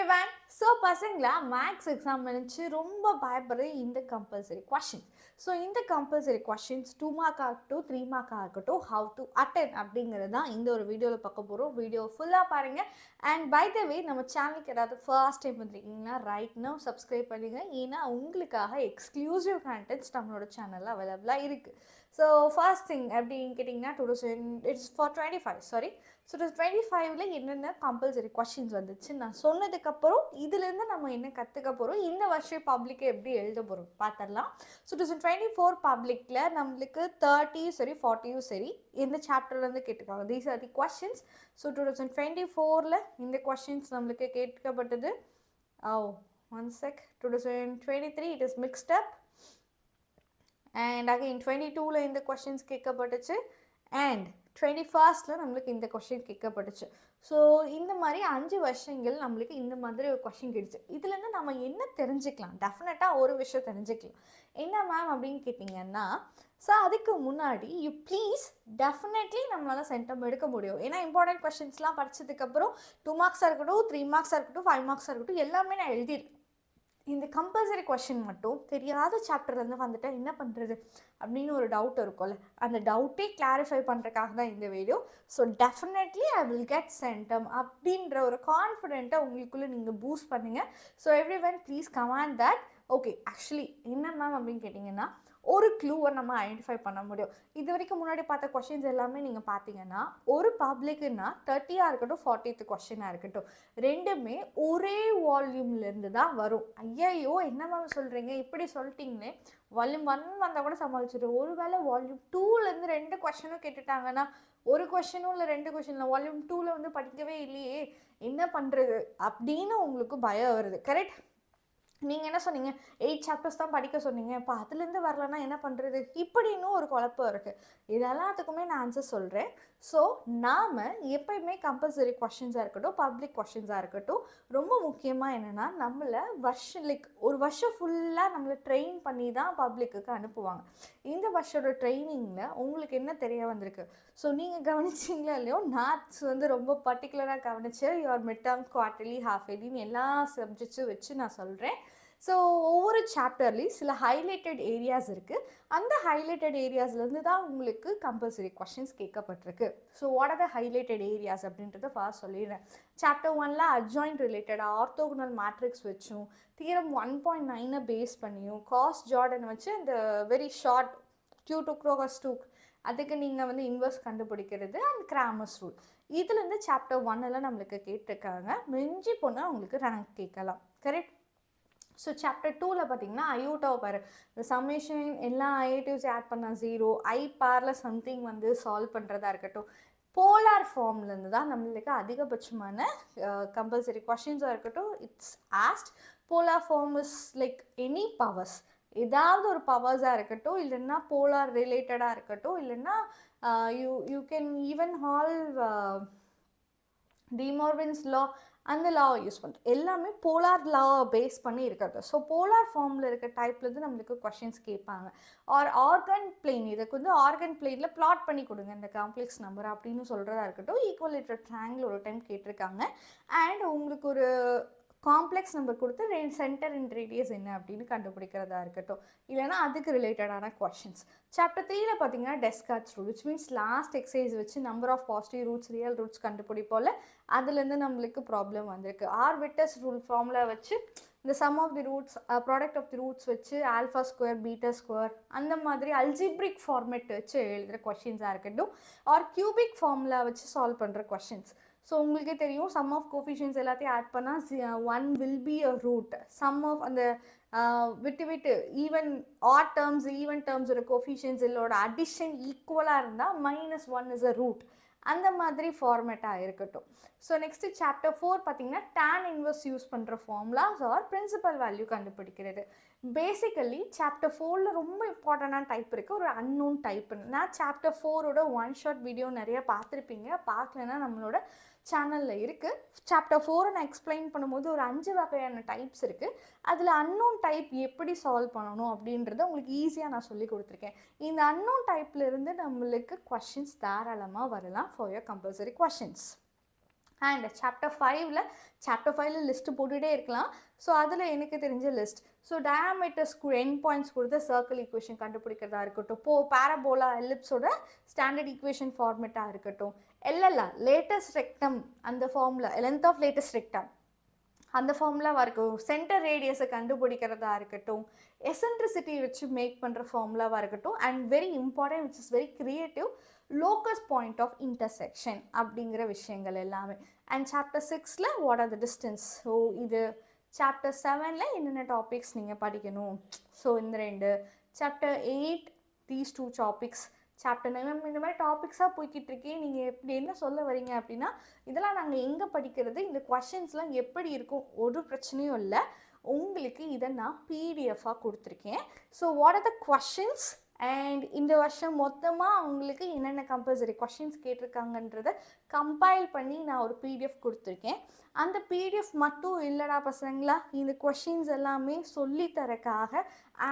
everyone. So, பசங்களா maths exam நினச்சி ரொம்ப பயப்படுறது இந்த கம்பல்சரி கொஷின்ஸ். ஸோ இந்த கம்பல்சரி கொஷின்ஸ் 2 மார்க் ஆகட்டும் 3 மார்க் ஆகட்டும் ஹவு டு அட்டன் அப்படிங்கிறது தான் இந்த ஒரு வீடியோவில் பார்க்க போகிறோம். வீடியோ ஃபுல்லாக பாருங்கள். அண்ட் பை த வே நம்ம சேனலுக்கு ஏதாவது ஃபர்ஸ்ட் டைம் வந்துருக்கீங்கன்னா ரைட் நவ் சப்ஸ்கிரைப் பண்ணுங்கள். ஏன்னா உங்களுக்காக எக்ஸ்க்ளூசிவ் கண்டென்ட்ஸ் நம்மளோட சேனலில் அவைலபிளாக இருக்குது. ஸோ ஃபர்ஸ்ட் திங் அப்படின்னு கேட்டிங்கன்னா 2025 என்னென்ன கம்பல்சரி கொஷின்ஸ் வந்துச்சு நான் சொன்னதுக்கப்புறம் இதுலேருந்து நம்ம என்ன கற்றுக்க போகிறோம், இந்த வருஷம் பப்ளிக்கை எப்படி எழுத போகிறோம் பார்த்துடலாம். ஸோ 2024 பப்ளிக்கில் நம்மளுக்கு 30 சரி 40 சரி எந்த சாப்டர்லேருந்து கேட்டிருக்காங்க. These are the questions. So 2024 இந்த கொஷின்ஸ் நம்மளுக்கு கேட்கப்பட்டது. One check. 2023 it is mixed up. And again 22 இந்த கொஷின்ஸ் கேட்கப்பட்டுச்சு. அண்ட் 21 நம்மளுக்கு இந்த கொஷின் கேட்கப்பட்டுச்சு. ஸோ இந்த மாதிரி 5 வருஷங்கள் நம்மளுக்கு இந்த மாதிரி ஒரு கொஷின் கிடைச்சு. இதுலேருந்து நம்ம என்ன தெரிஞ்சுக்கலாம்? டெஃபினட்டாக ஒரு விஷயம் தெரிஞ்சுக்கலாம். என்ன மேம் அப்படின்னு கேட்டிங்கன்னா, ஸோ அதுக்கு முன்னாடி யூ ப்ளீஸ் டெஃபினெட்லி நம்மளால் சென்டம் எடுக்க முடியும். ஏன்னா இம்பார்ட்டன்ட் கொஷின்ஸ்லாம் படித்ததுக்கப்புறம் 2 மார்க்ஸாக இருக்கட்டும் 3 மார்க்ஸாக இருக்கட்டும் 5 மார்க்ஸாக இருக்கட்டும் எல்லாமே நான் எழுதியிருக்கேன். இந்த கம்பல்சரி கொஷின் மட்டும் தெரியாத சாப்டர்லேருந்து வந்துட்டால் என்ன பண்ணுறது அப்படின்னு ஒரு டவுட் இருக்கும்ல, அந்த டவுட்டே கிளாரிஃபை பண்ணுறதுக்காக தான் இந்த video. So definitely I will get centum அப்படின்ற ஒரு கான்ஃபிடென்ட்டை உங்களுக்குள்ளே நீங்கள் பூஸ்ட் பண்ணுங்கள். So every one please command that. Okay, actually என்ன மேம் அப்படின்னு கேட்டிங்கன்னா, ஒரு க்ளூவை நம்ம ஐடென்டிஃபை பண்ண முடியும். இது வரைக்கும் முன்னாடி பார்த்த கொஷின்ஸ் எல்லாமே நீங்கள் பார்த்தீங்கன்னா ஒரு பப்ளிக்குன்னா 30 இருக்கட்டும் 40th கொஷினாக இருக்கட்டும் ரெண்டுமே ஒரே வால்யூம்லேருந்து தான் வரும். ஐயோ என்ன மேம் சொல்கிறீங்க இப்படி சொல்லிட்டீங்களே, வால்யூம் 1 வந்தால் கூட சமாளிச்சிடும். ஒருவேளை வால்யூம் 2லேருந்து 2 கொஷினும் கேட்டுட்டாங்கன்னா ஒரு கொஷினும் இல்லை 2 கொஷினில் வால்யூம் 2ல் வந்து படிக்கவே இல்லையே என்ன பண்ணுறது அப்படின்னு உங்களுக்கு பயம் வருது. கரெக்ட்? நீங்கள் என்ன சொன்னீங்க, 8 சாப்டர்ஸ் தான் படிக்க சொன்னீங்க, இப்போ அதுலேருந்து வரலன்னா என்ன பண்ணுறது இப்படின்னு ஒரு குழப்பம் இருக்குது. இது எல்லாத்துக்குமே நான் ஆன்சர் சொல்கிறேன். ஸோ நாம் எப்பயுமே கம்பல்சரி கொஷின்ஸாக இருக்கட்டும் பப்ளிக் கொஷின்ஸாக இருக்கட்டும் ரொம்ப முக்கியமாக என்னென்னா நம்மளை ஒரு வருஷம் ஃபுல்லாக நம்மளை ட்ரெயின் பண்ணி தான் பப்ளிக்கு அனுப்புவாங்க. இந்த வருஷோட ட்ரைனிங்கில் உங்களுக்கு என்ன தெரிய வந்திருக்கு? ஸோ நீங்கள் கவனிச்சிங்களா இல்லையோ, மேத்ஸ் வந்து ரொம்ப பர்டிகுலராக கவனிச்சு your mid term quarterly half இயர்லின்னு எல்லா சப்ஜெக்ட்ஸும் வச்சு நான் சொல்கிறேன். ஸோ ஒவ்வொரு சாப்டர்லேயும் சில ஹைலைட்டட் ஏரியாஸ் இருக்குது. அந்த ஹைலைட்டட் ஏரியாஸ்லேருந்து தான் உங்களுக்கு கம்பல்சரி கொஷின்ஸ் கேட்கப்பட்டிருக்கு. So what are the highlighted areas அப்படின்றத ஃபர்ஸ்ட் சொல்லிடுறேன். சாப்டர் 1ல் அட்ஜாயிண்ட் ரிலேட்டடாக ஆர்த்தோகனல் மேட்ரிக்ஸ் வச்சும் தியரம் 1.9 பேஸ் பண்ணியும் காஸ் ஜார்டன் வச்சு இந்த very short Q to Crocus 2 அதுக்கு நீங்கள் வந்து இன்வெர்ஸ் கண்டுபிடிக்கிறது அண்ட் கிராமர்ஸ் ரூல் இதுலேருந்து சாப்டர் 1ல் நம்மளுக்கு கேட்டிருக்காங்க. மிஞ்சி போனால் உங்களுக்கு ரேங்க் கேட்கலாம். கரெக்ட்? ஸோ சாப்டர் 2ல் பார்த்தீங்கன்னா அயோட்டாவை பாரு, இந்த சம்மேஷன் எல்லா ஐஏடிவ்ஸ் ஆட் பண்ணால் 0 பாரில் சம்திங் வந்து சால்வ் பண்ணுறதா இருக்கட்டும் போலார் ஃபார்ம்லேருந்து தான் நம்மளுக்கு அதிகபட்சமான கம்பல்சரி கொஷின்ஸாக இருக்கட்டும். It's asked polar form is like any powers, ஏதாவது ஒரு பவர்ஸாக இருக்கட்டும் இல்லைன்னா போலார் ரிலேட்டடாக இருக்கட்டும் இல்லைன்னா you can even have De Moivre's law அந்த லாவை யூஸ் பண்ணுறது எல்லாமே போலார் லாவை பேஸ் பண்ணி இருக்கிறது. ஸோ போலார் ஃபார்மில் இருக்க டைப்லேருந்து நம்மளுக்கு கொஷின்ஸ் கேட்பாங்க. ஆர்கன் பிளேன், இதுக்கு வந்து ஆர்கன் பிளேனில் பிளாட் பண்ணி கொடுங்க இந்த காம்ப்ளெக்ஸ் நம்பர் அப்படின்னு சொல்கிறதா இருக்கட்டும். ஈக்குவலேட்டர் ட்ரையாங்கிள் ஒரு டைம் கேட்டிருக்காங்க. அண்ட் உங்களுக்கு ஒரு காம்ப்ளெக்ஸ் நம்பர் கொடுத்து சென்டர் அண்ட் ரேடியஸ் என்ன அப்படின்னு கண்டுபிடிக்கிறதா இருக்கட்டும் இல்லைனா அதுக்கு ரிலேட்டடான கொஷின்ஸ். சாப்டர் 3ல் பார்த்தீங்கன்னா Descartes rule which means last exercise வச்சு number of positive roots real roots கண்டுபிடிப்போல் அதுலேருந்து நம்மளுக்கு ப்ராப்ளம் வந்திருக்கு. விட்டஸ் ரூல் ஃபார்முலா வச்சு இந்த sum of the roots product of the roots வச்சு ஆல்ஃபா ஸ்கொயர் பீட்டா ஸ்கொயர் அந்த மாதிரி அல்ஜிப்ரிக் ஃபார்மேட் வச்சு எழுதுகிற கொஷின்ஸாக இருக்கட்டும் கியூபிக் ஃபார்முலா வச்சு சால்வ் பண்ணுற கொஷின்ஸ். ஸோ உங்களுக்கே தெரியும் சம் ஆஃப் கோஃபிஷியன்ஸ் எல்லாத்தையும் ஆட் பண்ணால் 1 will be a root. Sum of அந்த விட்டு ஈவன் ஆட் டேர்ம்ஸ் ஈவன் டேர்ம்ஸோட கோஃபிஷியன்ஸ் இதோட அடிஷன் ஈக்குவலாக இருந்தால் -1 இஸ் அ ரூட். அந்த மாதிரி ஃபார்மேட்டாக இருக்கட்டும். ஸோ நெக்ஸ்ட்டு சாப்டர் 4 பார்த்தீங்கன்னா tan இன்வர்ஸ் யூஸ் பண்ணுற ஃபார்முலாஸ் ஆர் பிரின்சிபல் வேல்யூ கண்டுபிடிக்கிறது. பேசிக்கலி சாப்டர் 4ல் ரொம்ப இம்பார்ட்டண்டான டைப் இருக்குது, ஒரு அன்னோன் டைப்புன்னு. நான் சாப்டர் 4ஓட 1 ஷார்ட் வீடியோ நிறைய பார்த்துருப்பீங்க, பார்க்கலன்னா நம்மளோட சேனலில் இருக்குது. சாப்டர் 4 நான் எக்ஸ்பிளைன் பண்ணும்போது ஒரு 5 வகையான டைப்ஸ் இருக்குது. அதில் அன்னோன் டைப் எப்படி சால்வ் பண்ணணும் அப்படின்றத உங்களுக்கு ஈஸியாக நான் சொல்லி கொடுத்துருக்கேன். இந்த அன்னோன் டைப்லேருந்து நம்மளுக்கு கொஷின்ஸ் தாராளமாக வரலாம் for your compulsory questions. And chapter ஃபைவ்ல லிஸ்ட்டு போட்டுகிட்டே இருக்கலாம். ஸோ அதில் எனக்கு தெரிஞ்ச லிஸ்ட், ஸோ டயாமீட்டர்ஸ்க்கு எண்ட் பாயிண்ட்ஸ் கொடுத்து சர்க்கிள் ஈக்குவேஷன் கண்டுபிடிக்கிறதா இருக்கட்டும், பேரபோலா எலிப்ஸோட ஸ்டாண்டர்ட் ஈக்குவேஷன் ஃபார்மேட்டாக இருக்கட்டும், எல்எல்ஆர் லேட்டஸ்ட் ரெக்டம் அந்த formula, length of latus rectum அந்த ஃபார்முலாவாக இருக்கும், சென்டர் ரேடியஸை கண்டுபிடிக்கிறதா இருக்கட்டும், எசன்ட்ரிசிட்டி வச்சு மேக் பண்ணுற ஃபார்முலாவாக இருக்கட்டும், and very important which is very creative, locus point of intersection அப்படிங்கிற விஷயங்கள் எல்லாமே. அண்ட் சாப்டர் 6ல் what are the distance. So இது சாப்டர் 7ல் என்னென்ன டாபிக்ஸ் நீங்கள் படிக்கணும். ஸோ இந்த 2 சாப்டர் 8 தீஸ் 2 டாபிக்ஸ், சாப்டர் 9 இந்த மாதிரி டாபிக்ஸாக போய்கிட்டு இருக்கேன். நீங்கள் எப்படி என்ன சொல்ல வரீங்க அப்படின்னா, இதெல்லாம் நாங்கள் எங்கே படிக்கிறது, இந்த கொஷின்ஸ்லாம் எப்படி இருக்கும், ஒரு பிரச்சனையும் இல்லை. உங்களுக்கு இதை நான் பிடிஎஃபாக கொடுத்துருக்கேன். So what are the questions and இந்த வருஷம் மொத்தமாக அவங்களுக்கு என்னென்ன கம்பல்சரி கொஷின்ஸ் கேட்டிருக்காங்கன்றதை கம்பைல் பண்ணி நான் ஒரு பிடிஎஃப் கொடுத்துருக்கேன். அந்த பிடிஎஃப் மட்டும் இல்லைடா பசங்களா, இந்த கொஷின்ஸ் எல்லாமே சொல்லித்தரக்காக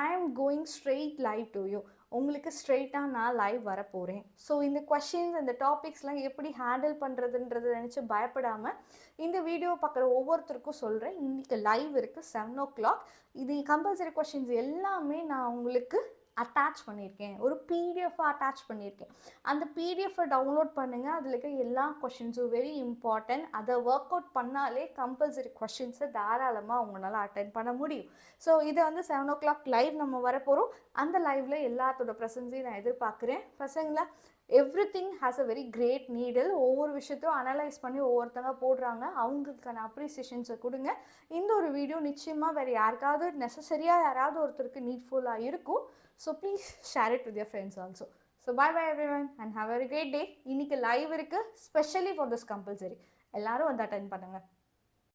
I am going straight live to you. உங்களுக்கு ஸ்ட்ரெயிட்டாக நான் லைவ் வர போகிறேன். ஸோ இந்த கொஷின்ஸ் இந்த டாபிக்ஸ்லாம் எப்படி ஹேண்டில் பண்ணுறதுன்றதை நினச்சி பயப்படாமல் இந்த வீடியோ பார்க்குற ஒவ்வொருத்தருக்கும் சொல்கிறேன். இன்றைக்கி லைவ் இருக்குது 7 o'clock. இது கம்பல்சரி கொஷின்ஸ் எல்லாமே நான் உங்களுக்கு அட்டாச் பண்ணியிருக்கேன், ஒரு பிடிஎஃபாக அட்டாச் பண்ணியிருக்கேன். அந்த பிடிஎஃபை டவுன்லோட் பண்ணுங்கள். அதில் இருக்க எல்லா கொஷின்ஸும் வெரி இம்பார்ட்டன்ட். அதை ஒர்க் அவுட் பண்ணாலே கம்பல்சரி கொஷின்ஸை தாராளமாக உங்களால் அட்டென்ட் பண்ண முடியும். ஸோ இதை 7 o'clock லைவ் நம்ம வரப்போகிறோம். அந்த லைவில் எல்லாத்தோட ப்ரெசன்ஸையும் நான் எதிர்பார்க்குறேன். பசங்களா, everything has a very great needle. ஒவ்வொரு விஷயத்தையும் அனலைஸ் பண்ணி ஒவ்வொருத்தங்க போடுறாங்க, அவங்களுக்கான அப்ரிசியேஷன்ஸை கொடுங்க. இந்த ஒரு வீடியோ நிச்சயமாக வேறு யாருக்காவது நெசசரியாக யாராவது ஒருத்தருக்கு நீட்ஃபுல்லாக இருக்கும். So please share it with your friends also. So bye bye everyone and have a great day. இன்னைக்கு லைவ் இருக்கு, ஸ்பெஷலி ஃபார் திஸ் கம்பல்சரி. எல்லாரும் வந்து அட்டென்ட் பண்ணுங்க.